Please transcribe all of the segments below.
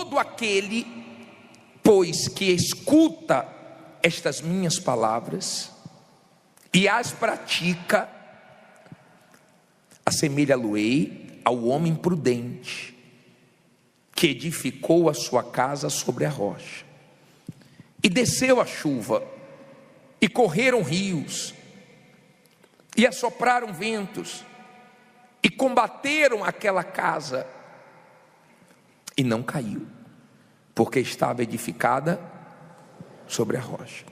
todo aquele, pois, que escuta estas minhas palavras e as pratica, assemelha-lo-ei ao homem prudente, que edificou a sua casa sobre a rocha. E desceu a chuva, e correram rios, e assopraram ventos, e combateram aquela casa, e não caiu, porque estava edificada sobre a rocha.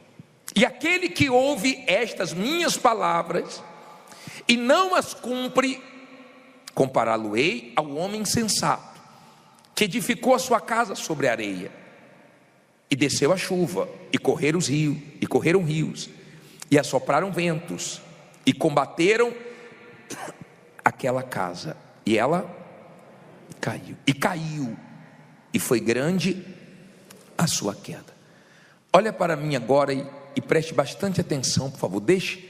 E aquele que ouve estas minhas palavras e não as cumpre, compará-lo-ei ao homem insensato, que edificou a sua casa sobre a areia. E desceu a chuva, e correram rios, e assopraram ventos, e combateram aquela casa, e ela caiu, e foi grande a sua queda. Olha para mim agora e preste bastante atenção, por favor. Deixe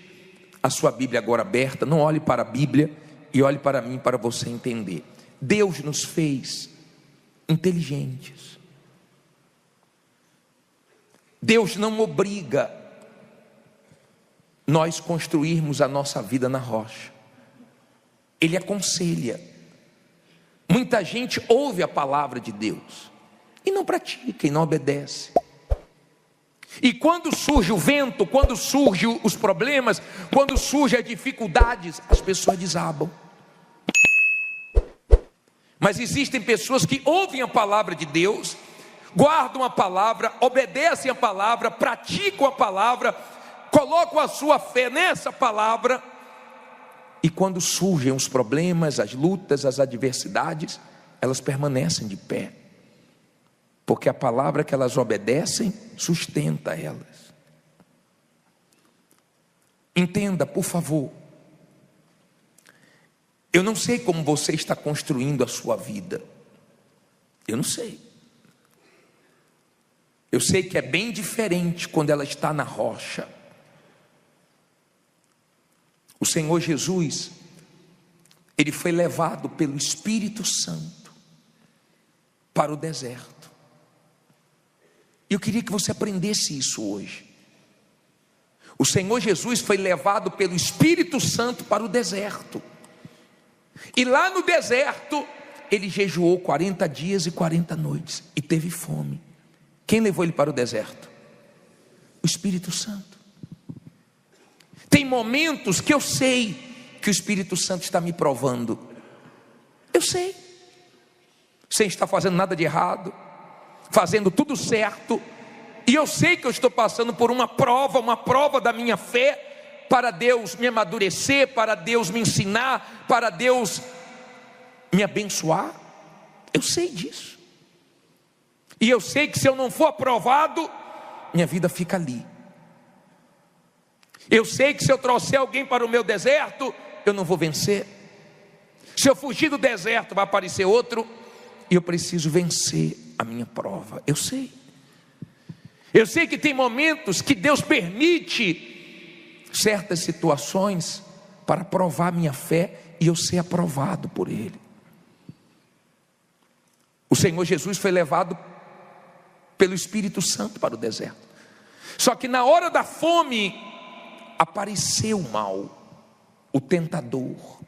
a sua Bíblia agora aberta, não olhe para a Bíblia, e olhe para mim para você entender. Deus nos fez inteligentes. Deus não obriga nós construirmos a nossa vida na rocha. Ele aconselha. Muita gente ouve a palavra de Deus e não pratica, e não obedece. E quando surge o vento, quando surgem os problemas, quando surgem as dificuldades, as pessoas desabam. Mas existem pessoas que ouvem a palavra de Deus, guardam a palavra, obedecem a palavra, praticam a palavra, colocam a sua fé nessa palavra, e quando surgem os problemas, as lutas, as adversidades, elas permanecem de pé, porque a palavra que elas obedecem sustenta elas. Entenda, por favor, eu não sei como você está construindo a sua vida, eu não sei. Eu sei que é bem diferente quando ela está na rocha. O Senhor Jesus, Ele foi levado pelo Espírito Santo para o deserto. E eu queria que você aprendesse isso hoje. O Senhor Jesus foi levado pelo Espírito Santo para o deserto. E lá no deserto, Ele jejuou 40 dias e 40 noites e teve fome. Quem levou Ele para o deserto? O Espírito Santo. Tem momentos que eu sei que o Espírito Santo está me provando. Eu sei. Sem estar fazendo nada de errado, fazendo tudo certo. E eu sei que eu estou passando por uma prova da minha fé, para Deus me amadurecer, para Deus me ensinar, para Deus me abençoar. Eu sei disso. E eu sei que se eu não for aprovado, minha vida fica ali. Eu sei que se eu trouxer alguém para o meu deserto, eu não vou vencer. Se eu fugir do deserto, vai aparecer outro, e eu preciso vencer a minha prova. Eu sei. Eu sei que tem momentos que Deus permite certas situações para provar minha fé e eu ser aprovado por Ele. O Senhor Jesus foi levado pelo Espírito Santo para o deserto. Só que na hora da fome apareceu o mal, o tentador.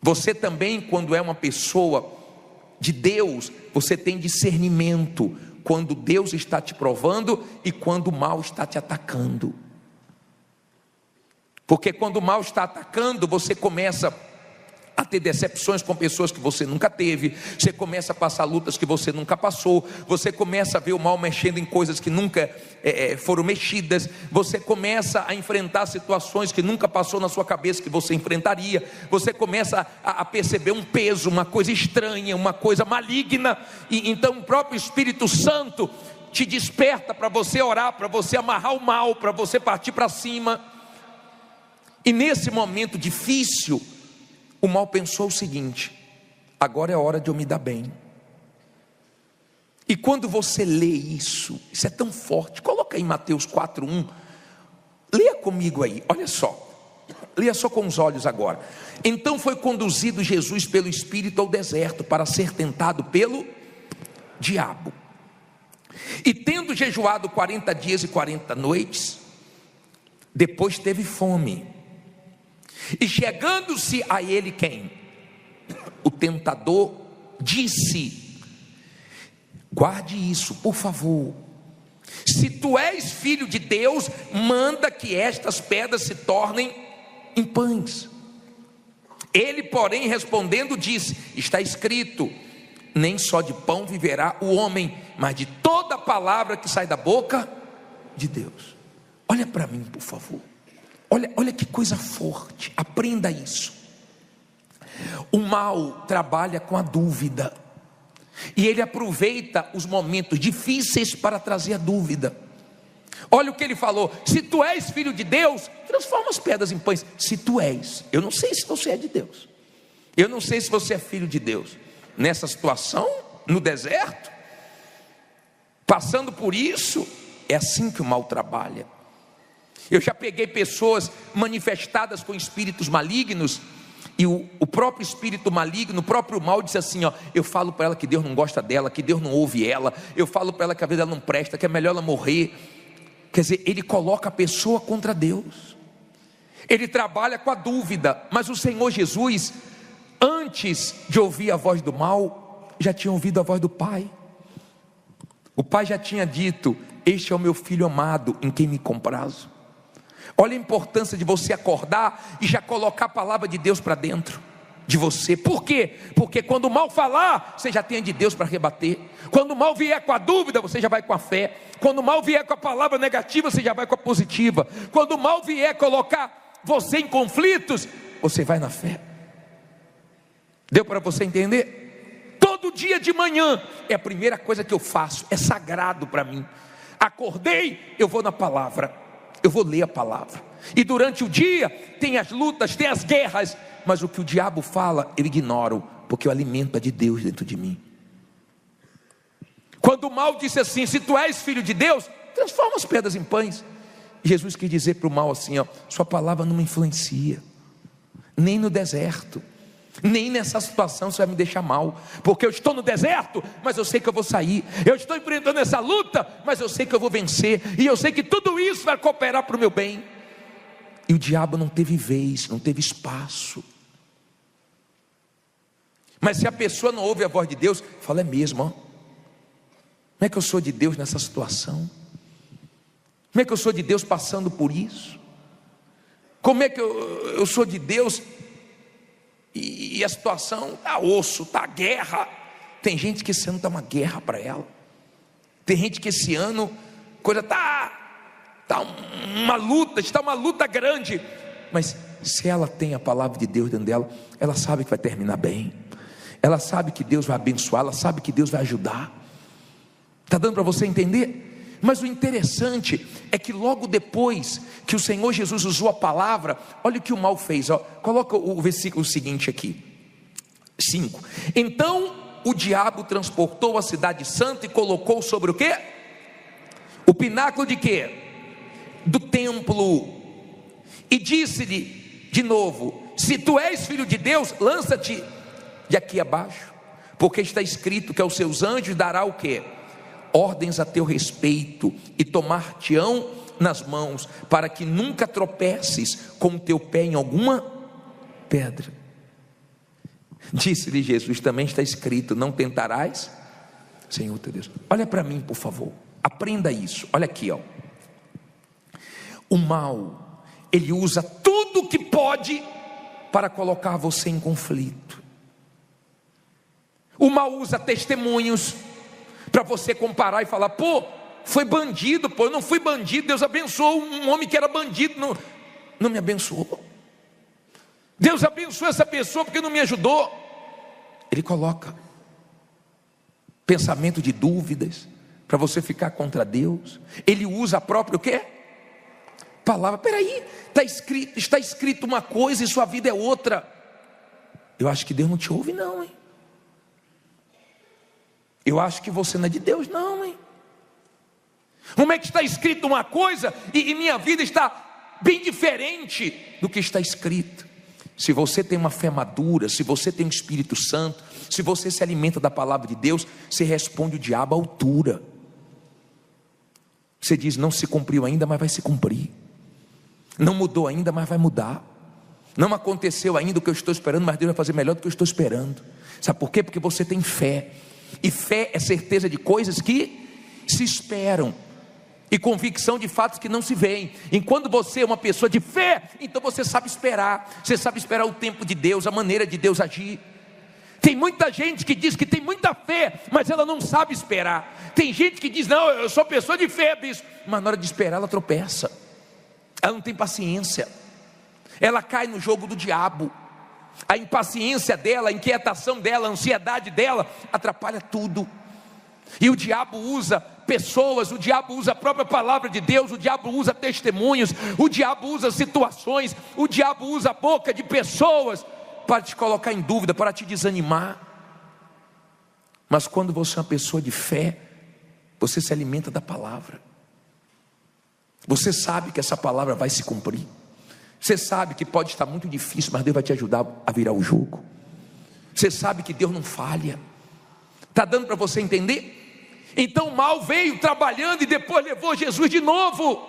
Você também, quando é uma pessoa de Deus, você tem discernimento quando Deus está te provando e quando o mal está te atacando. Porque quando o mal está atacando, você começa a ter decepções com pessoas que você nunca teve, você começa a passar lutas que você nunca passou, você começa a ver o mal mexendo em coisas que nunca foram mexidas, você começa a enfrentar situações que nunca passou na sua cabeça que você enfrentaria, você começa a perceber um peso, uma coisa estranha, uma coisa maligna, e então o próprio Espírito Santo te desperta para você orar, para você amarrar o mal, para você partir para cima. E nesse momento difícil, o mal pensou o seguinte: agora é hora de eu me dar bem. E quando você lê isso é tão forte. Coloca aí Mateus 4:1. Leia comigo aí, olha só. Leia só com os olhos agora. Então foi conduzido Jesus pelo Espírito ao deserto para ser tentado pelo diabo. E tendo jejuado 40 dias e 40 noites, depois teve fome. E chegando-se a ele quem? O tentador disse: guarde isso, por favor. Se tu és filho de Deus, manda que estas pedras se tornem em pães. Ele, porém, respondendo, disse: está escrito, nem só de pão viverá o homem, mas de toda palavra que sai da boca de Deus. Olha para mim, por favor. Olha que coisa forte, aprenda isso. O mal trabalha com a dúvida, e ele aproveita os momentos difíceis para trazer a dúvida. Olha o que ele falou: se tu és filho de Deus, transforma as pedras em pães. Se tu és, eu não sei se você é de Deus, eu não sei se você é filho de Deus, nessa situação, no deserto, passando por isso, é assim que o mal trabalha. Eu já peguei pessoas manifestadas com espíritos malignos, e o próprio espírito maligno, o próprio mal disse assim, ó: eu falo para ela que Deus não gosta dela, que Deus não ouve ela, eu falo para ela que a vida dela não presta, que é melhor ela morrer. Quer dizer, ele coloca a pessoa contra Deus, ele trabalha com a dúvida. Mas o Senhor Jesus, antes de ouvir a voz do mal, já tinha ouvido a voz do Pai. O Pai já tinha dito: este é o meu filho amado, em quem me comprazo. Olha a importância de você acordar e já colocar a palavra de Deus para dentro de você. Por quê? Porque quando o mal falar, você já tem a de Deus para rebater. Quando o mal vier com a dúvida, você já vai com a fé. Quando o mal vier com a palavra negativa, você já vai com a positiva. Quando o mal vier colocar você em conflitos, você vai na fé. Deu para você entender? Todo dia de manhã é a primeira coisa que eu faço, é sagrado para mim. Acordei, eu vou na palavra, eu vou ler a palavra. E durante o dia tem as lutas, tem as guerras, mas o que o diabo fala eu ignoro, porque o alimento é de Deus dentro de mim. Quando o mal disse assim: se tu és filho de Deus, transforma as pedras em pães. Jesus quis dizer para o mal assim, ó: sua palavra não me influencia, nem no deserto, nem nessa situação você vai me deixar mal, porque eu estou no deserto, mas eu sei que eu vou sair. Eu estou enfrentando essa luta, mas eu sei que eu vou vencer, e eu sei que tudo isso vai cooperar para o meu bem. E o diabo não teve vez, não teve espaço. Mas se a pessoa não ouve a voz de Deus, fala: é mesmo, ó, como é que eu sou de Deus nessa situação? Como é que eu sou de Deus passando por isso? Como é que eu sou de Deus e a situação está osso, está guerra? Tem gente que esse ano está uma guerra para ela. Tem gente que esse ano coisa está uma luta, está uma luta grande. Mas se ela tem a palavra de Deus dentro dela, ela sabe que vai terminar bem. Ela sabe que Deus vai abençoar, ela sabe que Deus vai ajudar. Está dando para você entender? Mas o interessante é que logo depois que o Senhor Jesus usou a palavra, olha o que o mal fez, ó. Coloca o versículo seguinte aqui, 5. Então o diabo transportou a cidade santa e colocou sobre o quê? O pináculo de quê? Do templo. E disse-lhe de novo: se tu és filho de Deus, lança-te de aqui abaixo, porque está escrito que aos seus anjos dará o quê? Ordens a teu respeito, e tomar-te-ão nas mãos, para que nunca tropeces com o teu pé em alguma pedra. Disse-lhe Jesus: também está escrito: não tentarás Senhor teu Deus. Olha para mim, por favor, aprenda isso. Olha aqui, ó. O mal, ele usa tudo que pode para colocar você em conflito. O mal usa testemunhos para você comparar e falar: pô, foi bandido, pô, eu não fui bandido, Deus abençoou um homem que era bandido, não me abençoou. Deus abençoou essa pessoa porque não me ajudou. Ele coloca pensamento de dúvidas para você ficar contra Deus. Ele usa a própria o quê? Palavra. Peraí, está escrito uma coisa e sua vida é outra. Eu acho que Deus não te ouve não, hein? Eu acho que você não é de Deus não, hein? Como é que está escrito uma coisa e minha vida está bem diferente do que está escrito? Se você tem uma fé madura, se você tem o Espírito Santo, se você se alimenta da palavra de Deus, você responde o diabo à altura. Você diz: não se cumpriu ainda, mas vai se cumprir. Não mudou ainda, mas vai mudar. Não aconteceu ainda o que eu estou esperando, mas Deus vai fazer melhor do que eu estou esperando. Sabe por quê? Porque você tem fé. E fé é certeza de coisas que se esperam, e convicção de fatos que não se veem. Enquanto você é uma pessoa de fé, então você sabe esperar. Você sabe esperar o tempo de Deus, a maneira de Deus agir. Tem muita gente que diz que tem muita fé, mas ela não sabe esperar. Tem gente que diz: não, eu sou pessoa de fé, bispo, mas na hora de esperar ela tropeça. Ela não tem paciência. Ela cai no jogo do diabo. A impaciência dela, a inquietação dela, a ansiedade dela atrapalha tudo. E o diabo usa pessoas, o diabo usa a própria palavra de Deus, o diabo usa testemunhos, o diabo usa situações, o diabo usa a boca de pessoas para te colocar em dúvida, para te desanimar. Mas quando você é uma pessoa de fé, você se alimenta da palavra. Você sabe que essa palavra vai se cumprir. Você sabe que pode estar muito difícil, mas Deus vai te ajudar a virar o jogo. Você sabe que Deus não falha. Está dando para você entender? Então o mal veio trabalhando e depois levou Jesus de novo.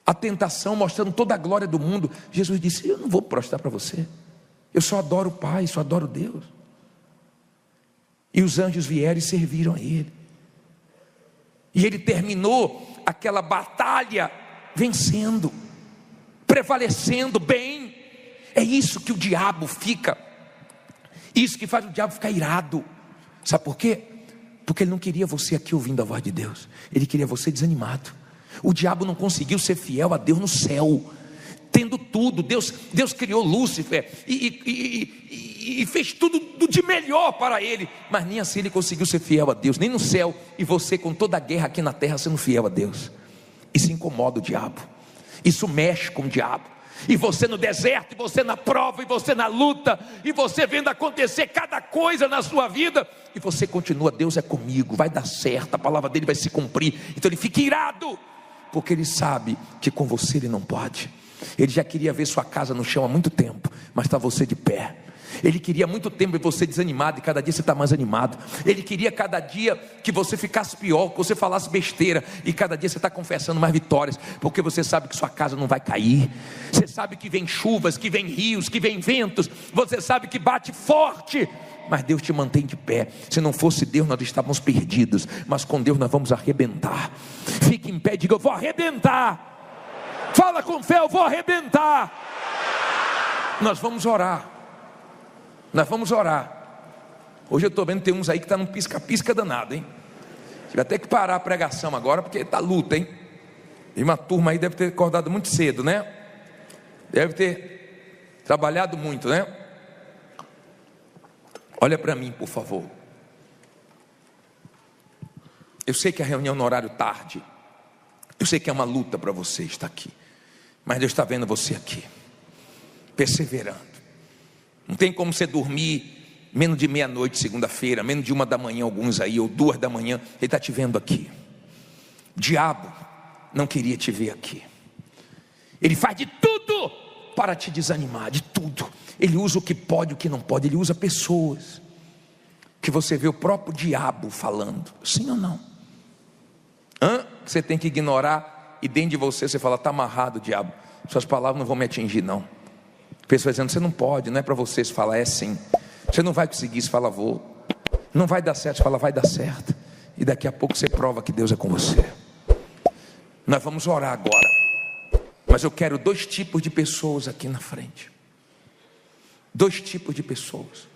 A tentação mostrando toda a glória do mundo. Jesus disse: eu não vou prostrar para você. Eu só adoro o Pai, só adoro Deus. E os anjos vieram e serviram a Ele. E Ele terminou aquela batalha vencendo, prevalecendo bem. É isso que o diabo fica. Isso que faz o diabo ficar irado. Sabe por quê? Porque ele não queria você aqui ouvindo a voz de Deus. Ele queria você desanimado. O diabo não conseguiu ser fiel a Deus no céu, tendo tudo. Deus criou Lúcifer e fez tudo de melhor para ele, mas nem assim ele conseguiu ser fiel a Deus, nem no céu. E você, com toda a guerra aqui na terra, sendo fiel a Deus. Isso incomoda o diabo, isso mexe com o diabo. E você no deserto, e você na prova, e você na luta, e você vendo acontecer cada coisa na sua vida, e você continua: Deus é comigo, vai dar certo, a palavra dele vai se cumprir. Então ele fica irado, porque ele sabe que com você ele não pode. Ele já queria ver sua casa no chão há muito tempo, mas está você de pé. Ele queria há muito tempo ver você desanimado, e cada dia você está mais animado. Ele queria cada dia que você ficasse pior, que você falasse besteira, e cada dia você está confessando mais vitórias, porque você sabe que sua casa não vai cair. Você sabe que vem chuvas, que vem rios, que vem ventos. Você sabe que bate forte, mas Deus te mantém de pé. Se não fosse Deus, nós estávamos perdidos, mas com Deus nós vamos arrebentar. Fique em pé e diga: eu vou arrebentar. Fala com fé: eu vou arrebentar. Nós vamos orar. Nós vamos orar. Hoje eu estou vendo, tem uns aí que está num pisca-pisca danado, hein? Tive até que parar a pregação agora, porque está luta, hein? E uma turma aí deve ter acordado muito cedo, né? Deve ter trabalhado muito, né? Olha para mim, por favor. Eu sei que a reunião no horário tarde, eu sei que é uma luta para você estar aqui, mas Deus está vendo você aqui, perseverando. Não tem como você dormir menos de meia-noite segunda-feira, menos de 1 da manhã, alguns aí, ou 2 da manhã. Ele está te vendo aqui. O diabo não queria te ver aqui. Ele faz de tudo para te desanimar, de tudo. Ele usa o que pode, o que não pode. Ele usa pessoas que você vê o próprio diabo falando. Sim ou não? Você tem que ignorar, e dentro de você fala: está amarrado, diabo, suas palavras não vão me atingir não. Pessoas dizendo: você não pode, não é para você. Você fala: é sim. Você não vai conseguir. Você fala: vou. Não vai dar certo. Você fala: vai dar certo. E daqui a pouco você prova que Deus é com você. Nós vamos orar agora, mas eu quero 2 tipos de pessoas aqui na frente. 2 tipos de pessoas.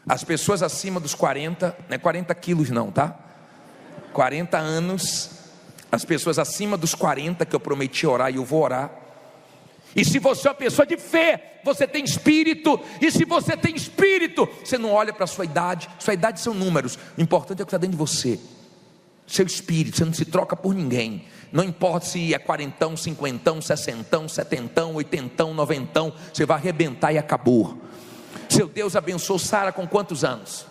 As pessoas acima dos 40, não é 40 quilos não, tá? 40 anos. As pessoas acima dos 40, que eu prometi orar e eu vou orar. E se você é uma pessoa de fé, você tem espírito. E se você tem espírito, você não olha para a sua idade. Sua idade são números. O importante é o que está dentro de você. Seu espírito, você não se troca por ninguém. Não importa se é 40, 50, 60, 70, 80, 90. Você vai arrebentar e acabou. Seu Deus abençoou Sara com quantos anos?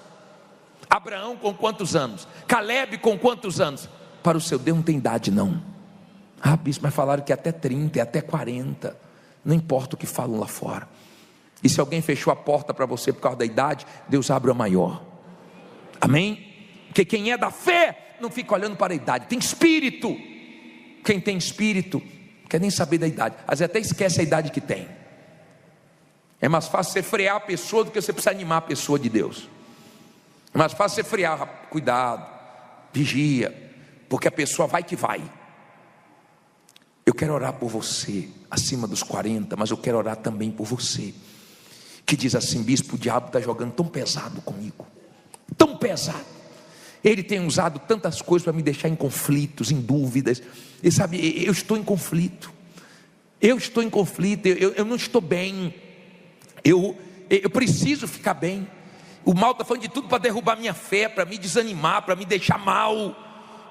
Abraão com quantos anos? Caleb com quantos anos? Para o seu Deus não tem idade não. Bispo, mas falaram que até 30, até 40. Não importa o que falam lá fora. E se alguém fechou a porta para você por causa da idade, Deus abre a maior. Amém? Porque quem é da fé não fica olhando para a idade, tem espírito. Quem tem espírito não quer nem saber da idade, às vezes até esquece a idade que tem. É mais fácil você frear a pessoa do que você precisar animar a pessoa de Deus. É mais fácil você frear, cuidado, vigia, porque a pessoa vai que vai. Eu quero orar por você acima dos 40, mas eu quero orar também por você que diz assim: bispo, o diabo está jogando tão pesado comigo, tão pesado. Ele tem usado tantas coisas para me deixar em conflitos, em dúvidas. E sabe, eu estou em conflito. Eu não estou bem. Eu preciso ficar bem. O mal está falando de tudo para derrubar minha fé, para me desanimar, para me deixar mal.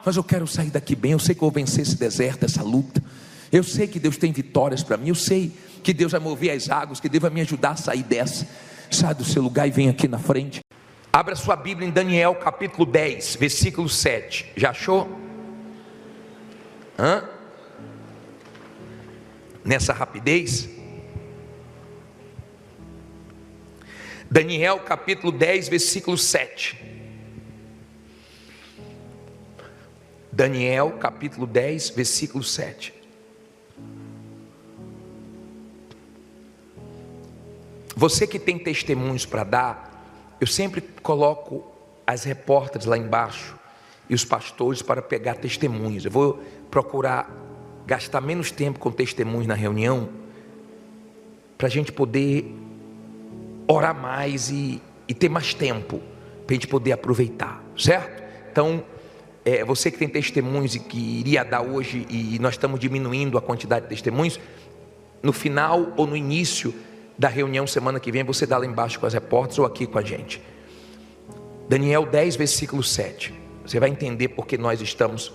Mas eu quero sair daqui bem. Eu sei que eu vou vencer esse deserto, essa luta. Eu sei que Deus tem vitórias para mim. Eu sei que Deus vai mover as águas, que Deus vai me ajudar a sair dessa. Sai do seu lugar e vem aqui na frente. Abra sua Bíblia em Daniel capítulo 10, versículo 7. Já achou? Nessa rapidez. Daniel capítulo 10, versículo 7. Daniel capítulo 10, versículo 7. Você que tem testemunhos para dar, eu sempre coloco as repórteres lá embaixo e os pastores para pegar testemunhos. Eu vou procurar gastar menos tempo com testemunhos na reunião, para a gente poder orar mais e ter mais tempo, para a gente poder aproveitar, certo? Então, você que tem testemunhos e que iria dar hoje, e nós estamos diminuindo a quantidade de testemunhos, no final ou no início da reunião semana que vem, você dá lá embaixo com as repórteres ou aqui com a gente. Daniel 10, versículo 7. Você vai entender porque nós estamos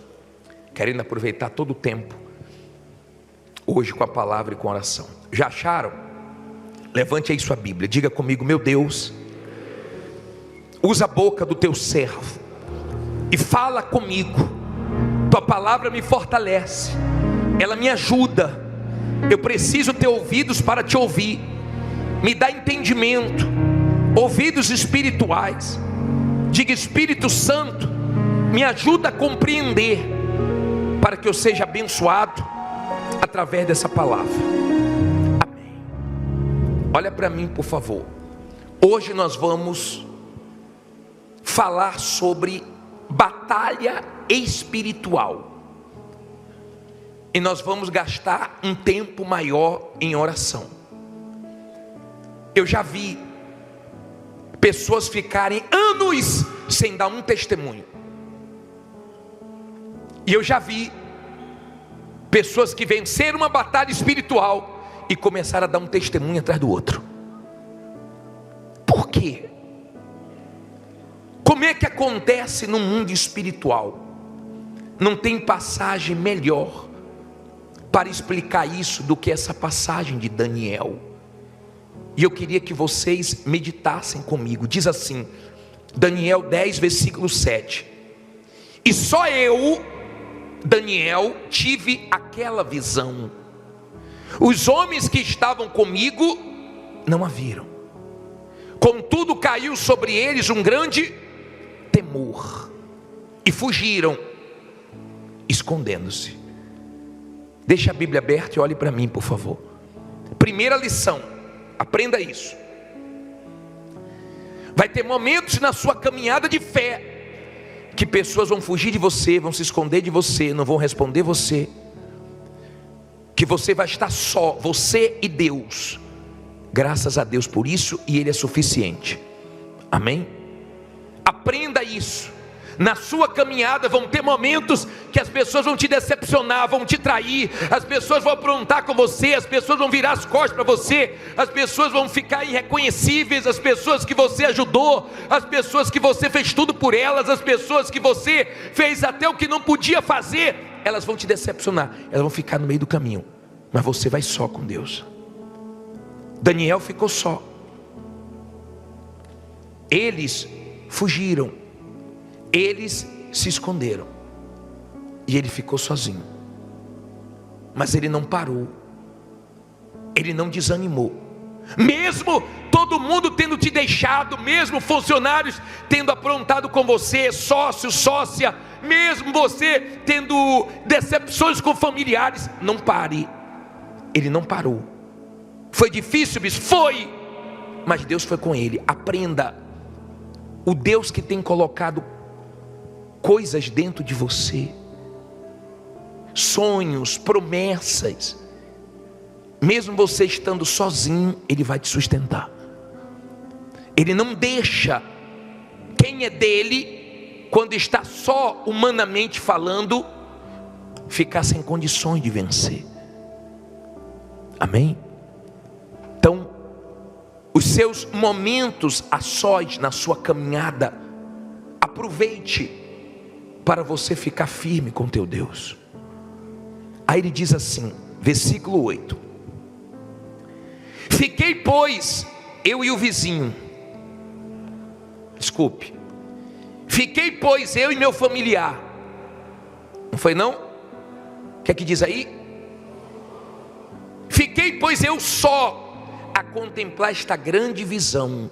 querendo aproveitar todo o tempo hoje com a palavra e com a oração. Já acharam? Levante aí sua Bíblia, diga comigo: meu Deus, usa a boca do teu servo e fala comigo. Tua palavra me fortalece, ela me ajuda. Eu preciso ter ouvidos para te ouvir. Me dá entendimento, ouvidos espirituais. Diga: Espírito Santo, me ajuda a compreender, para que eu seja abençoado através dessa palavra. Amém. Olha para mim, por favor. Hoje nós vamos falar sobre batalha espiritual, e nós vamos gastar um tempo maior em oração. Eu já vi pessoas ficarem anos sem dar um testemunho, e eu já vi pessoas que venceram uma batalha espiritual e começaram a dar um testemunho atrás do outro. Por quê? Como é que acontece no mundo espiritual? Não tem passagem melhor para explicar isso do que essa passagem de Daniel. E eu queria que vocês meditassem comigo. Diz assim, Daniel 10, versículo 7. E só eu, Daniel, tive aquela visão. Os homens que estavam comigo não a viram. Contudo, caiu sobre eles um grande temor, e fugiram, escondendo-se. Deixa a Bíblia aberta e olhe para mim, por favor. Primeira lição, aprenda isso. Vai ter momentos na sua caminhada de fé que pessoas vão fugir de você, vão se esconder de você, não vão responder você, que você vai estar só, você e Deus. Graças a Deus por isso, e Ele é suficiente. Amém? Aprenda isso. Na sua caminhada vão ter momentos que as pessoas vão te decepcionar, vão te trair, as pessoas vão aprontar com você, as pessoas vão virar as costas para você, as pessoas vão ficar irreconhecíveis, as pessoas que você ajudou, as pessoas que você fez tudo por elas, as pessoas que você fez até o que não podia fazer, elas vão te decepcionar, elas vão ficar no meio do caminho, mas você vai só com Deus. Daniel ficou só. Eles fugiram, eles se esconderam, e ele ficou sozinho. Mas ele não parou, ele não desanimou. Mesmo todo mundo tendo te deixado, mesmo funcionários tendo aprontado com você, sócio, sócia, mesmo você tendo decepções com familiares, não pare. Ele não parou. Foi difícil, bispo? Foi, mas Deus foi com ele. Aprenda, o Deus que tem colocado coisas dentro de você, sonhos, promessas, mesmo você estando sozinho, Ele vai te sustentar. Ele não deixa quem é dele, quando está só humanamente falando, ficar sem condições de vencer. Amém? Então, os seus momentos a sós na sua caminhada, aproveite para você ficar firme com teu Deus. Aí ele diz assim, versículo 8: fiquei, pois, eu e o vizinho, fiquei, pois, eu e meu familiar. Não foi não? O que é que diz aí? Fiquei, pois, eu só a contemplar esta grande visão,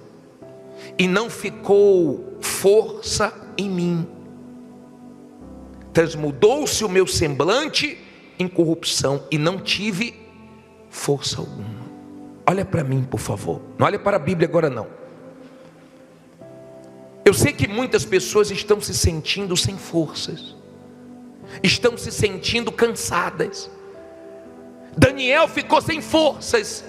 e não ficou força em mim. Transmudou-se o meu semblante em corrupção, e não tive força alguma. Olha para mim, por favor. Não olha para a Bíblia agora não. Eu sei que muitas pessoas estão se sentindo sem forças, estão se sentindo cansadas. Daniel ficou sem forças.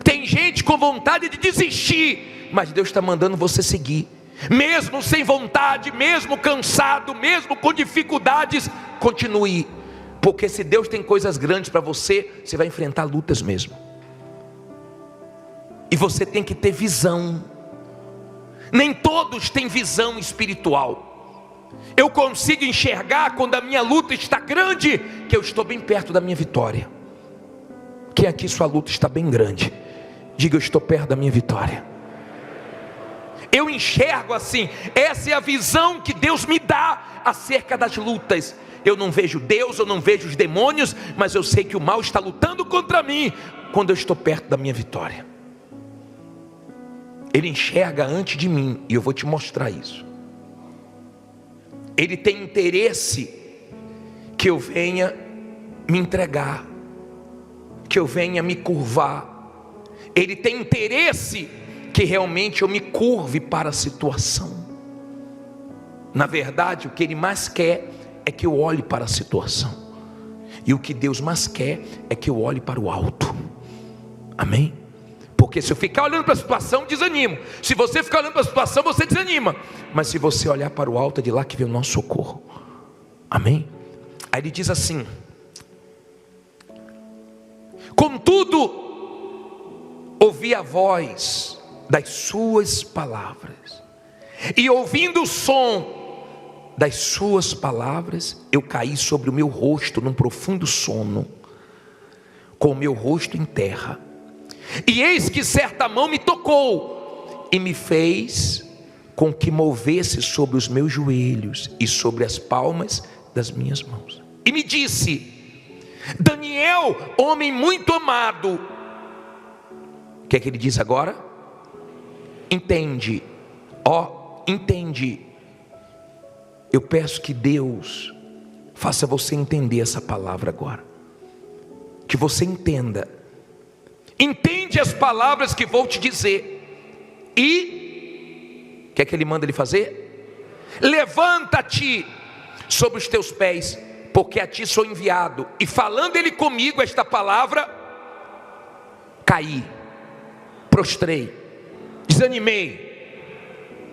Tem gente com vontade de desistir, mas Deus está mandando você seguir. Mesmo sem vontade, mesmo cansado, mesmo com dificuldades, continue. Porque se Deus tem coisas grandes para você, você vai enfrentar lutas mesmo. E você tem que ter visão. Nem todos têm visão espiritual. Eu consigo enxergar quando a minha luta está grande, que eu estou bem perto da minha vitória. Quem aqui sua luta está bem grande, diga: eu estou perto da minha vitória. Eu enxergo assim. Essa é a visão que Deus me dá acerca das lutas. Eu não vejo Deus, eu não vejo os demônios, mas eu sei que o mal está lutando contra mim quando eu estou perto da minha vitória. Ele enxerga antes de mim, e eu vou te mostrar isso. Ele tem interesse que eu venha me entregar, que eu venha me curvar. Ele tem interesse que realmente eu me curve para a situação. Na verdade, o que Ele mais quer é que eu olhe para a situação, e o que Deus mais quer é que eu olhe para o alto. Amém? Porque se eu ficar olhando para a situação, desanimo. Se você ficar olhando para a situação, você desanima. Mas se você olhar para o alto, é de lá que vem o nosso socorro. Amém? Aí ele diz assim: contudo, ouvi a voz das suas palavras, e ouvindo o som das suas palavras, eu caí sobre o meu rosto num profundo sono, com o meu rosto em terra. E eis que certa mão me tocou e me fez com que movesse sobre os meus joelhos e sobre as palmas das minhas mãos. E me disse: Daniel, homem muito amado. O que é que ele diz agora? Entende, entende. Eu peço que Deus faça você entender essa palavra agora. Que você entenda. Entende as palavras que vou te dizer. E o que é que ele manda ele fazer? Levanta-te sobre os teus pés, porque a ti sou enviado. E falando ele comigo esta palavra, caí, prostrei, desanimei.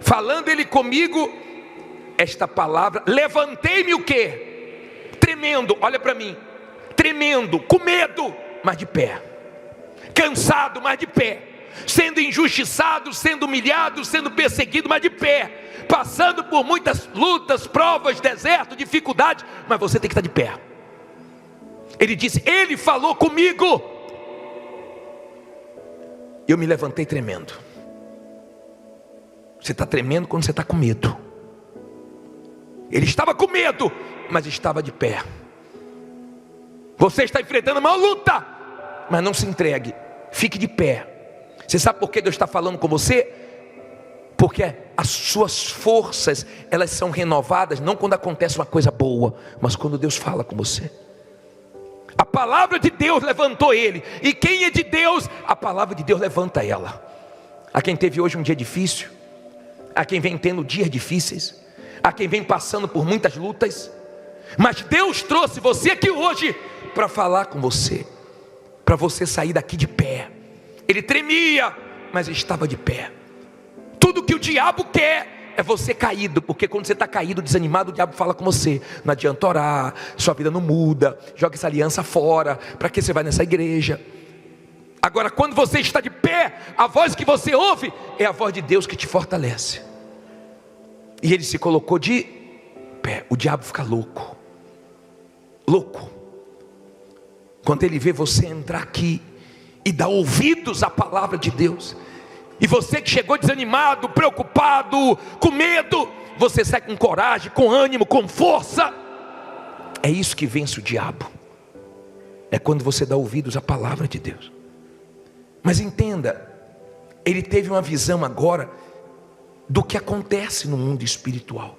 Falando ele comigo esta palavra, levantei-me o quê? Tremendo, olha para mim, tremendo, com medo, mas de pé. Cansado, mas de pé. Sendo injustiçado, sendo humilhado, sendo perseguido, mas de pé. Passando por muitas lutas, provas, deserto, dificuldades, mas você tem que estar de pé. Ele disse: Ele falou comigo. Eu me levantei tremendo. Você está tremendo quando você está com medo. Ele estava com medo, mas estava de pé. Você está enfrentando uma luta, mas não se entregue. Fique de pé. Você sabe por que Deus está falando com você? Porque as suas forças, elas são renovadas, não quando acontece uma coisa boa, mas quando Deus fala com você. A palavra de Deus levantou ele, e quem é de Deus, a palavra de Deus levanta ela. A quem teve hoje um dia difícil, a quem vem tendo dias difíceis, a quem vem passando por muitas lutas, mas Deus trouxe você aqui hoje para falar com você, para você sair daqui de pé. Ele tremia, mas estava de pé. Tudo que o diabo quer é você caído, porque quando você está caído, desanimado, o diabo fala com você: não adianta orar, sua vida não muda, joga essa aliança fora, para que você vai nessa igreja? Agora, quando você está de pé, a voz que você ouve é a voz de Deus que te fortalece. E ele se colocou de pé. O diabo fica louco, louco, quando ele vê você entrar aqui e dar ouvidos à palavra de Deus. E você que chegou desanimado, preocupado, com medo, você sai com coragem, com ânimo, com força. É isso que vence o diabo. É quando você dá ouvidos à palavra de Deus. Mas entenda, ele teve uma visão agora do que acontece no mundo espiritual.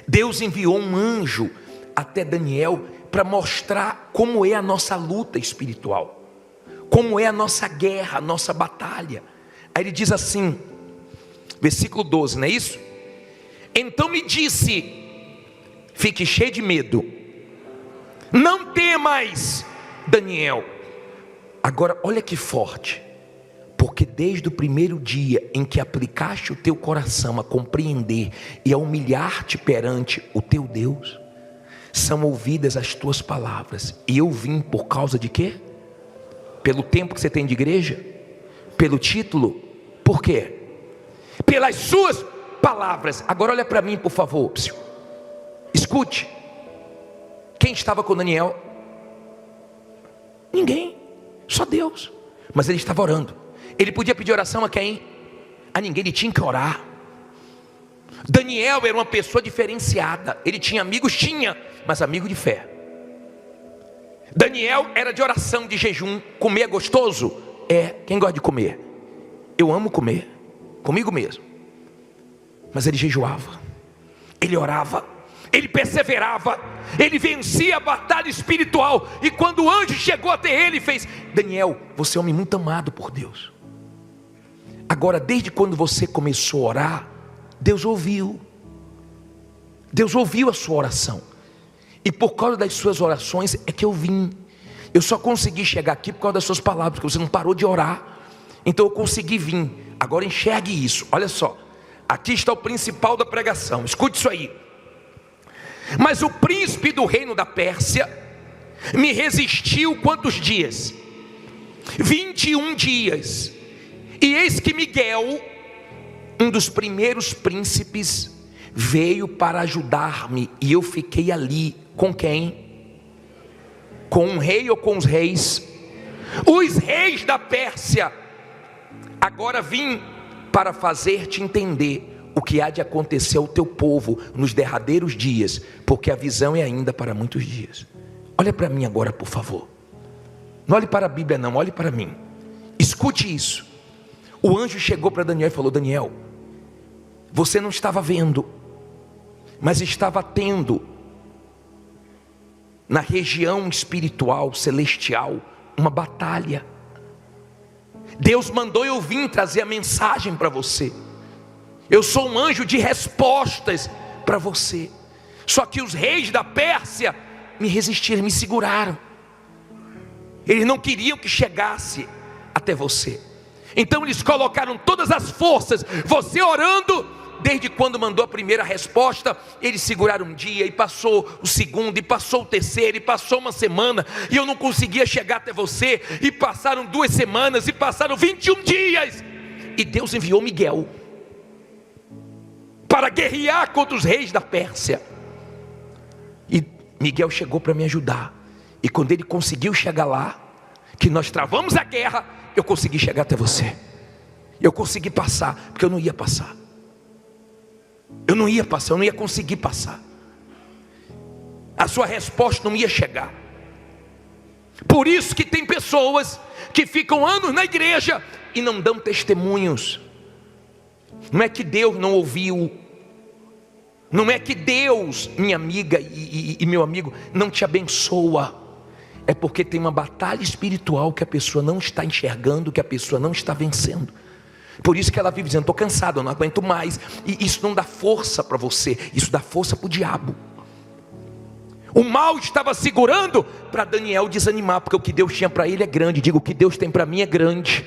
Deus enviou um anjo até Daniel para mostrar como é a nossa luta espiritual, como é a nossa guerra, a nossa batalha. Aí ele diz assim, versículo 12, não é isso? Então me disse: fique cheio de medo, não temas, Daniel. Agora olha que forte, porque desde o primeiro dia em que aplicaste o teu coração a compreender e a humilhar-te perante o teu Deus, são ouvidas as tuas palavras. E eu vim por causa de quê? Pelo tempo que você tem de igreja? Pelo título? Por quê? Pelas suas palavras. Agora olha para mim, por favor. Escute. Quem estava com Daniel? Ninguém, só Deus. Mas ele estava orando. Ele podia pedir oração a quem? A ninguém, ele tinha que orar. Daniel era uma pessoa diferenciada. Ele tinha amigos? Tinha, mas amigo de fé. Daniel era de oração, de jejum. Comer é gostoso? É. Quem gosta de comer? Eu amo comer, comigo mesmo. Mas ele jejuava, ele orava, ele perseverava, ele vencia a batalha espiritual. E quando o anjo chegou até ele, fez: Daniel, você é um homem muito amado por Deus. Agora, desde quando você começou a orar, Deus ouviu a sua oração. E por causa das suas orações é que eu vim. Eu só consegui chegar aqui por causa das suas palavras, porque você não parou de orar. Então eu consegui vir. Agora enxergue isso, olha só. Aqui está o principal da pregação, escute isso aí. Mas o príncipe do reino da Pérsia me resistiu quantos dias? 21 dias. E eis que Miguel, um dos primeiros príncipes, veio para ajudar-me. E eu fiquei ali. Com quem? Com um rei ou com os reis? Os reis da Pérsia. Agora vim para fazer-te entender o que há de acontecer ao teu povo nos derradeiros dias, porque a visão é ainda para muitos dias. Olha para mim agora, por favor. Não olhe para a Bíblia não, olhe para mim. Escute isso. O anjo chegou para Daniel e falou: Daniel, você não estava vendo, mas estava tendo na região espiritual, celestial, uma batalha. Deus mandou eu vir trazer a mensagem para você. Eu sou um anjo de respostas para você. Só que os reis da Pérsia me resistiram, me seguraram. Eles não queriam que chegasse até você. Então eles colocaram todas as forças, você orando. Desde quando mandou a primeira resposta, eles seguraram um dia, e passou o segundo, e passou o terceiro, e passou uma semana, e eu não conseguia chegar até você, e passaram 2 semanas, e passaram 21 dias, e Deus enviou Miguel para guerrear contra os reis da Pérsia. E Miguel chegou para me ajudar, e quando ele conseguiu chegar lá, que nós travamos a guerra, eu consegui chegar até você. Eu consegui passar, porque eu não ia passar. Eu não ia passar, eu não ia conseguir passar. A sua resposta não ia chegar. Por isso que tem pessoas que ficam anos na igreja e não dão testemunhos. Não é que Deus não ouviu, não é que Deus, minha amiga e meu amigo, não te abençoa. É porque tem uma batalha espiritual que a pessoa não está enxergando, que a pessoa não está vencendo. Por isso que ela vive dizendo: estou cansada, eu não aguento mais. E isso não dá força para você, isso dá força para o diabo. O mal estava segurando para Daniel desanimar, porque o que Deus tinha para ele é grande. Digo, o que Deus tem para mim é grande.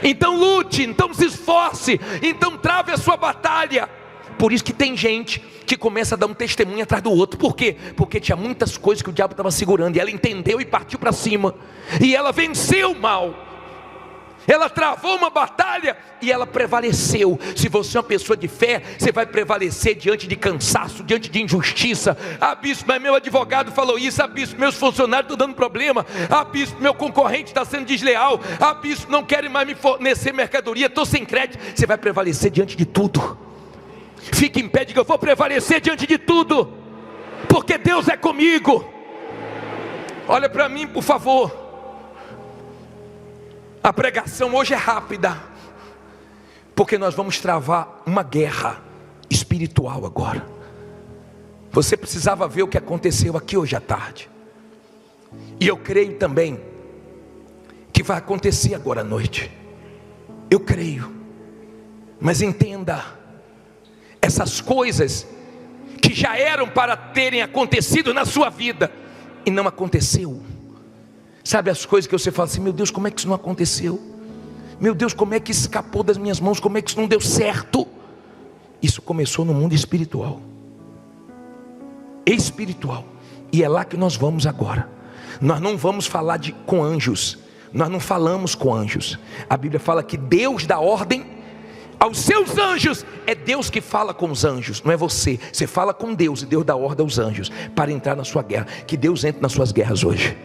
Então lute, então se esforce, então trave a sua batalha. Por isso que tem gente que começa a dar um testemunho atrás do outro. Por quê? Porque tinha muitas coisas que o diabo estava segurando, e ela entendeu e partiu para cima, e ela venceu o mal. Ela travou uma batalha e ela prevaleceu. Se você é uma pessoa de fé, você vai prevalecer diante de cansaço, diante de injustiça. Ah, bispo, mas meu advogado falou isso. Ah, bispo, meus funcionários estão dando problema. Ah, bispo, meu concorrente está sendo desleal. Ah, bispo, não querem mais me fornecer mercadoria, estou sem crédito. Você vai prevalecer diante de tudo. Fique em pé, diga: eu vou prevalecer diante de tudo, porque Deus é comigo. Olha para mim, por favor. A pregação hoje é rápida, porque nós vamos travar uma guerra espiritual agora. Você precisava ver o que aconteceu aqui hoje à tarde, e eu creio também que vai acontecer agora à noite. Eu creio, mas entenda, essas coisas que já eram para terem acontecido na sua vida e não aconteceu. Sabe as coisas que você fala assim: meu Deus, como é que isso não aconteceu? Meu Deus, como é que escapou das minhas mãos? Como é que isso não deu certo? Isso começou no mundo espiritual. Espiritual. E é lá que nós vamos agora. Nós não vamos falar com anjos. Nós não falamos com anjos. A Bíblia fala que Deus dá ordem aos seus anjos. É Deus que fala com os anjos, não é você. Você fala com Deus e Deus dá ordem aos anjos para entrar na sua guerra. Que Deus entre nas suas guerras hoje.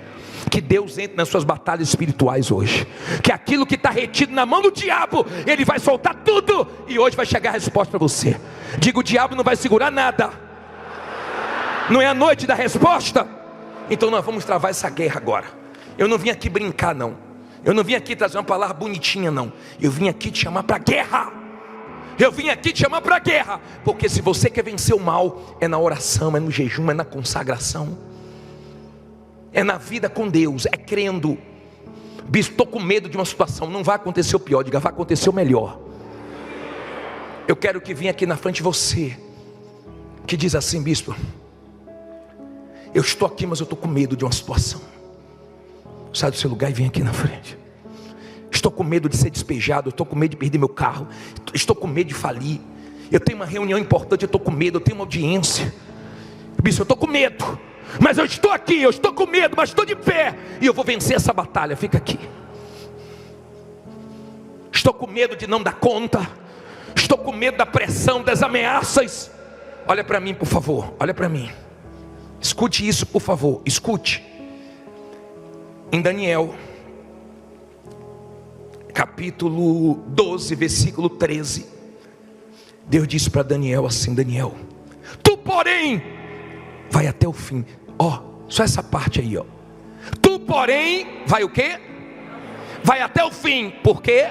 Que Deus entre nas suas batalhas espirituais hoje. Que aquilo que está retido na mão do diabo, ele vai soltar tudo, e hoje vai chegar a resposta para você. Diga: o diabo não vai segurar nada. Não é a noite da resposta? Então nós vamos travar essa guerra agora. Eu não vim aqui brincar, não. Eu não vim aqui trazer uma palavra bonitinha, não. Eu vim aqui te chamar para a guerra. Eu vim aqui te chamar para a guerra. Porque se você quer vencer o mal, é na oração, é no jejum, é na consagração, é na vida com Deus, é crendo. Bispo, estou com medo de uma situação. Não vai acontecer o pior, diga: vai acontecer o melhor. Eu quero que venha aqui na frente você, que diz assim: bispo, eu estou aqui, mas eu estou com medo de uma situação. Sai do seu lugar e vem aqui na frente. Estou com medo de ser despejado, eu estou com medo de perder meu carro, estou com medo de falir, eu tenho uma reunião importante, eu estou com medo, eu tenho uma audiência. Bispo, eu estou com medo, mas eu estou aqui, eu estou com medo, mas estou de pé, e eu vou vencer essa batalha. Fica aqui. Estou com medo de não dar conta, estou com medo da pressão, das ameaças. Olha para mim, por favor, olha para mim. Escute isso, por favor, escute. Em Daniel, capítulo 12, versículo 13, Deus disse para Daniel assim: Daniel, tu porém vai até o fim. Ó, só essa parte aí, ó. Tu porém vai o quê? Vai até o fim. Por quê?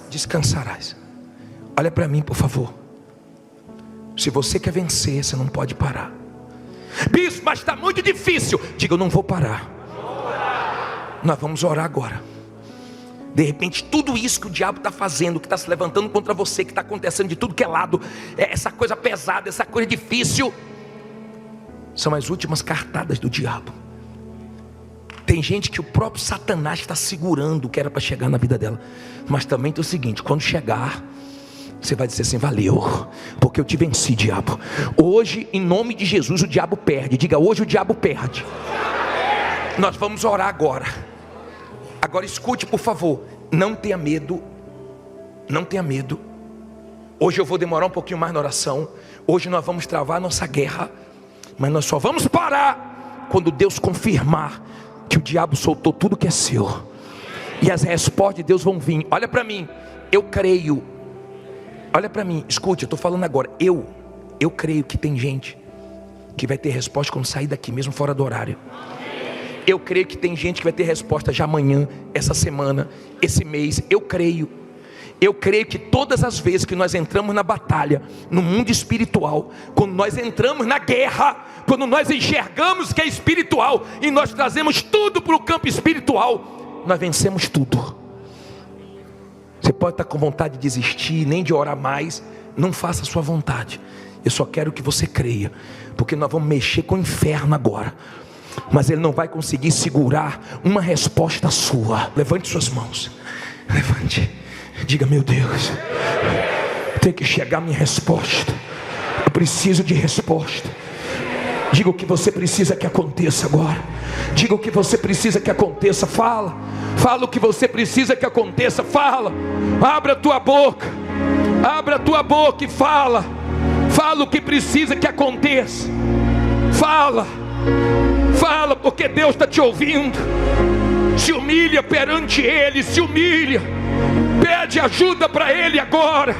Descansarás. Olha para mim, por favor. Se você quer vencer, você não pode parar. Bispo, mas está muito difícil. Diga: eu não vou parar. Nós vamos orar agora. De repente tudo isso que o diabo está fazendo, que está se levantando contra você, que está acontecendo de tudo que é lado, essa coisa pesada, essa coisa difícil, são as últimas cartadas do diabo. Tem gente que o próprio Satanás está segurando o que era para chegar na vida dela. Mas também tem o seguinte: quando chegar, você vai dizer assim: valeu, porque eu te venci, diabo. Hoje, em nome de Jesus, o diabo perde. Diga: hoje o diabo perde. Nós vamos orar agora. Agora escute, por favor. Não tenha medo. Não tenha medo. Hoje eu vou demorar um pouquinho mais na oração. Hoje nós vamos travar a nossa guerra, mas nós só vamos parar quando Deus confirmar que o diabo soltou tudo que é seu, e as respostas de Deus vão vir. Olha para mim, eu creio. Olha para mim, escute, eu estou falando agora. Eu creio que tem gente que vai ter resposta quando sair daqui, mesmo fora do horário. Eu creio que tem gente que vai ter resposta já amanhã, essa semana, esse mês. Eu creio que todas as vezes que nós entramos na batalha, no mundo espiritual, quando nós entramos na guerra, quando nós enxergamos que é espiritual e nós trazemos tudo para o campo espiritual, nós vencemos tudo. Você pode estar com vontade de desistir, nem de orar mais, não faça a sua vontade. Eu só quero que você creia, porque nós vamos mexer com o inferno agora, mas ele não vai conseguir segurar uma resposta sua. Levante suas mãos, levante, diga: meu Deus, tem que chegar a minha resposta, eu preciso de resposta. Diga o que você precisa que aconteça agora. Diga o que você precisa que aconteça. Fala o que você precisa que aconteça. Fala, abra a tua boca, abra a tua boca e fala o que precisa que aconteça. Fala, porque Deus está te ouvindo. Se humilha perante Ele, se humilha, pede ajuda para Ele agora.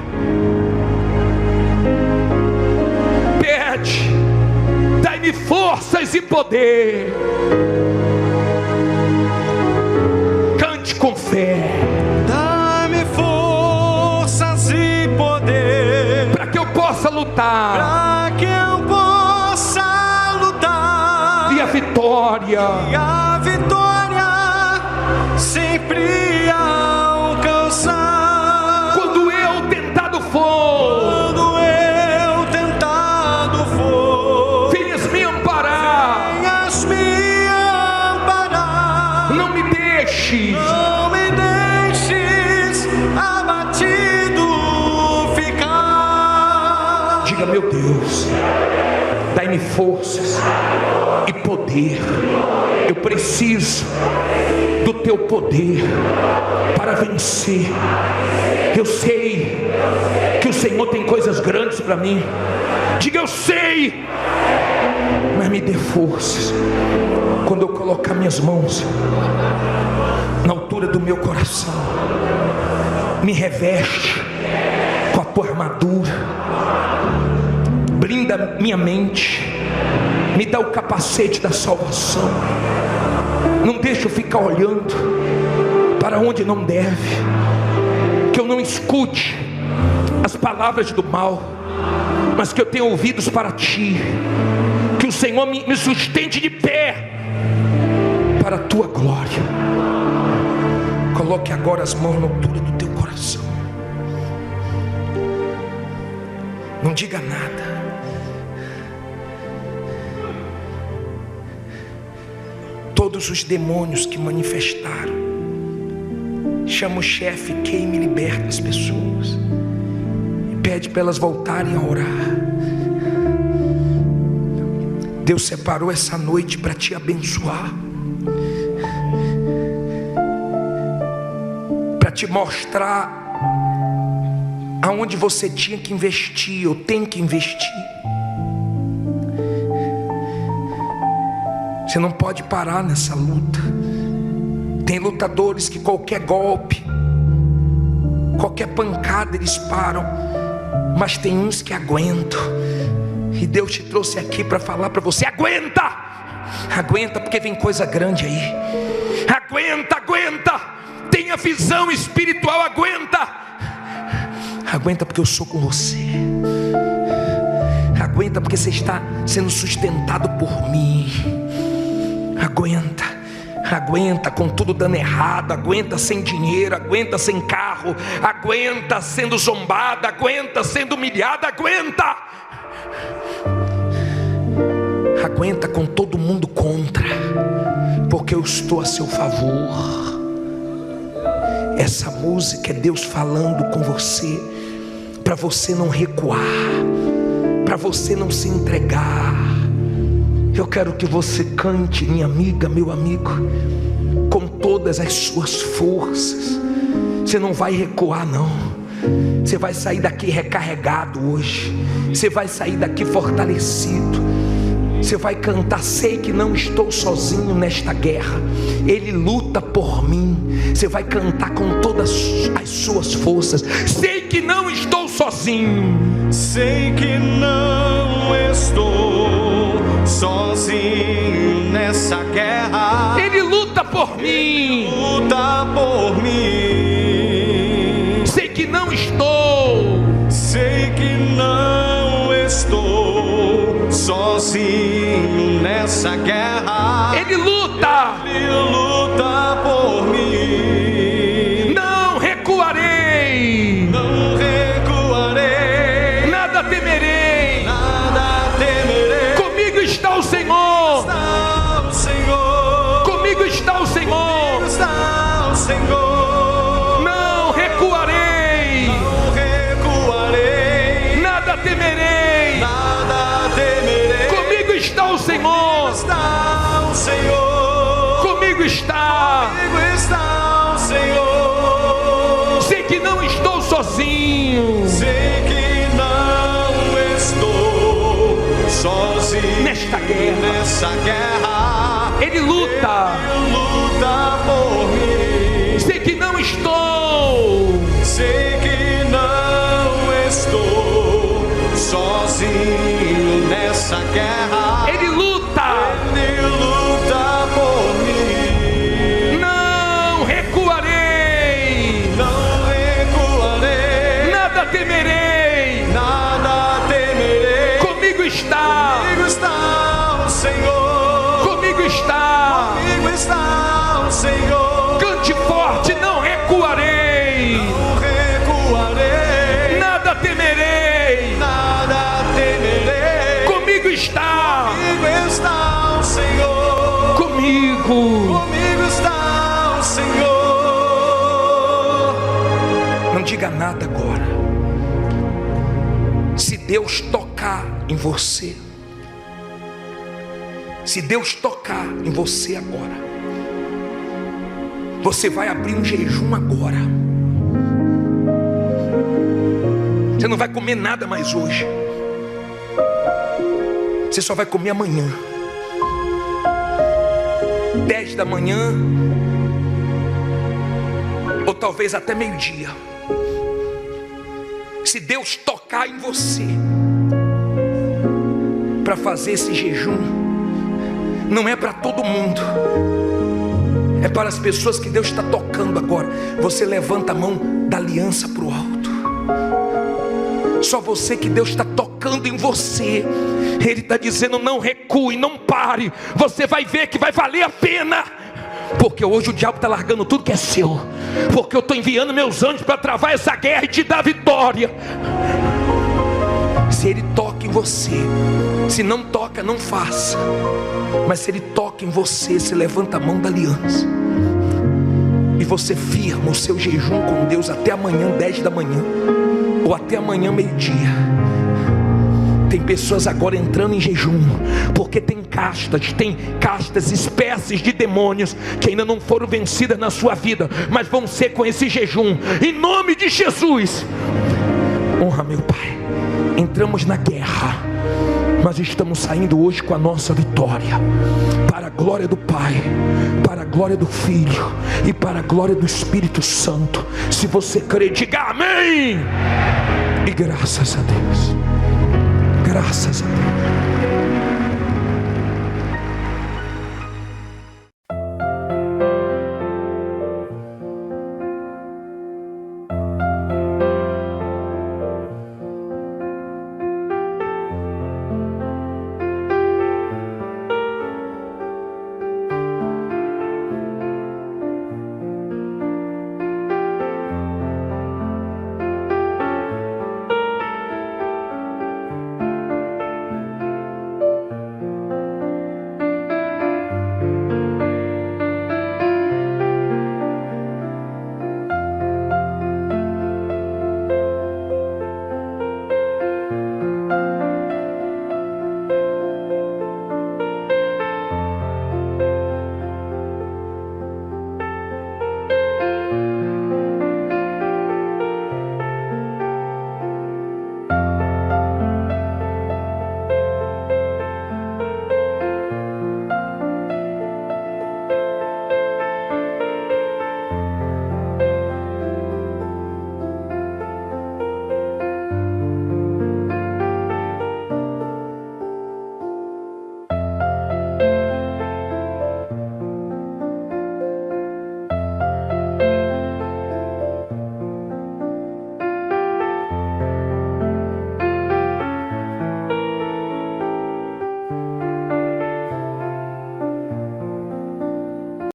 Pede: dai-me forças e poder. Cante com fé: dai-me forças e poder, para que eu possa lutar, para que eu possa lutar, e a vitória sempre alcançar. Quando eu tentado for, venhas me amparar. Não me deixes abatido ficar. Diga: meu Deus, dai-me forças e poder. Eu preciso do teu poder para vencer. Eu sei que o Senhor tem coisas grandes para mim. Diga: eu sei, mas me dê forças. Quando eu colocar minhas mãos na altura do meu coração, me reveste com a tua armadura, blinda minha mente, me dá o capacete da salvação. Não deixa eu ficar olhando para onde não deve, que eu não escute as palavras do mal, mas que eu tenha ouvidos para ti. Que o Senhor me sustente de pé para a tua glória. Coloque agora as mãos na altura do teu coração. Não diga nada. Todos os demônios que manifestaram, chama o chefe, queima e liberta as pessoas, e pede para elas voltarem a orar. Deus separou essa noite para te abençoar, para te mostrar aonde você tinha que investir, ou tem que investir. Você não pode parar nessa luta. Tem lutadores que qualquer golpe, qualquer pancada eles param, mas tem uns que aguentam. E Deus te trouxe aqui para falar para você: aguenta, aguenta, porque vem coisa grande aí. Aguenta, tenha visão espiritual, aguenta porque eu sou com você. Aguenta porque você está sendo sustentado por mim. Aguenta com tudo dando errado, aguenta sem dinheiro, aguenta sem carro, aguenta sendo zombada, aguenta sendo humilhada, aguenta com todo mundo contra, porque eu estou a seu favor. Essa música é Deus falando com você, para você não recuar, para você não se entregar. Eu quero que você cante, minha amiga, meu amigo, com todas as suas forças. Você não vai recuar não. Você vai sair daqui recarregado hoje. Você vai sair daqui fortalecido. Você vai cantar: sei que não estou sozinho nesta guerra, Ele luta por mim. Você vai cantar com todas as suas forças: sei que não estou sozinho. Sei que não estou sozinho nessa guerra. Ele luta por mim. Luta por mim. Sei que não estou sozinho nessa guerra. Ele luta. Ele luta por mim. Não recuarei. Não recuarei. Nada temerei. Nada temerei. Comigo está o Senhor. Está o Senhor. Comigo está o Senhor. Comigo está o Senhor. Não recuarei. Não recuarei. Nada temerei. Nada temerei. Comigo está o Senhor. Está o Senhor. Comigo está. Comigo está o Senhor. Sei que não estou sozinho. Sei que não estou sozinho Nesta guerra. nessa guerra. Ele luta. Ele luta por mim. Sei que não estou. Sei que não estou sozinho nessa guerra. Ele luta. Ele luta por mim. Não recuarei. Não recuarei. Nada temerei. Nada temerei. Comigo está. Comigo está o Senhor. Comigo está. Comigo está o Senhor. Cante forte. Não recuarei. Não recuarei. Nada temerei. Nada temerei. Comigo está. Comigo está o Senhor. Comigo. Comigo está o Senhor. Não diga nada agora. Se Deus tocar em você, se Deus tocar em você agora, você vai abrir um jejum agora. Você não vai comer nada mais hoje. Você só vai comer amanhã. 10 da manhã, ou talvez até meio-dia. Se Deus tocar em você para fazer esse jejum, não é para todo mundo, é para as pessoas que Deus está tocando agora. Você levanta a mão da aliança para o alto. Só você que Deus está tocando em você. Ele está dizendo: não recue, não pare. Você vai ver que vai valer a pena. Porque hoje o diabo está largando tudo que é seu. Porque eu estou enviando meus anjos para travar essa guerra e te dar vitória. Se ele toca em você, se não toca, não faça. Mas se ele toca em você, se levanta a mão da aliança e você firma o seu jejum com Deus até amanhã 10 da manhã, ou até amanhã meio-dia. Tem pessoas agora entrando em jejum, porque tem castas, espécies de demônios que ainda não foram vencidas na sua vida, mas vão ser com esse jejum, em nome de Jesus. Honra, meu Pai. Entramos na guerra, mas estamos saindo hoje com a nossa vitória, para a glória do Pai, para a glória do Filho e para a glória do Espírito Santo. Se você crê, diga amém. E graças a Deus. Graças a Deus.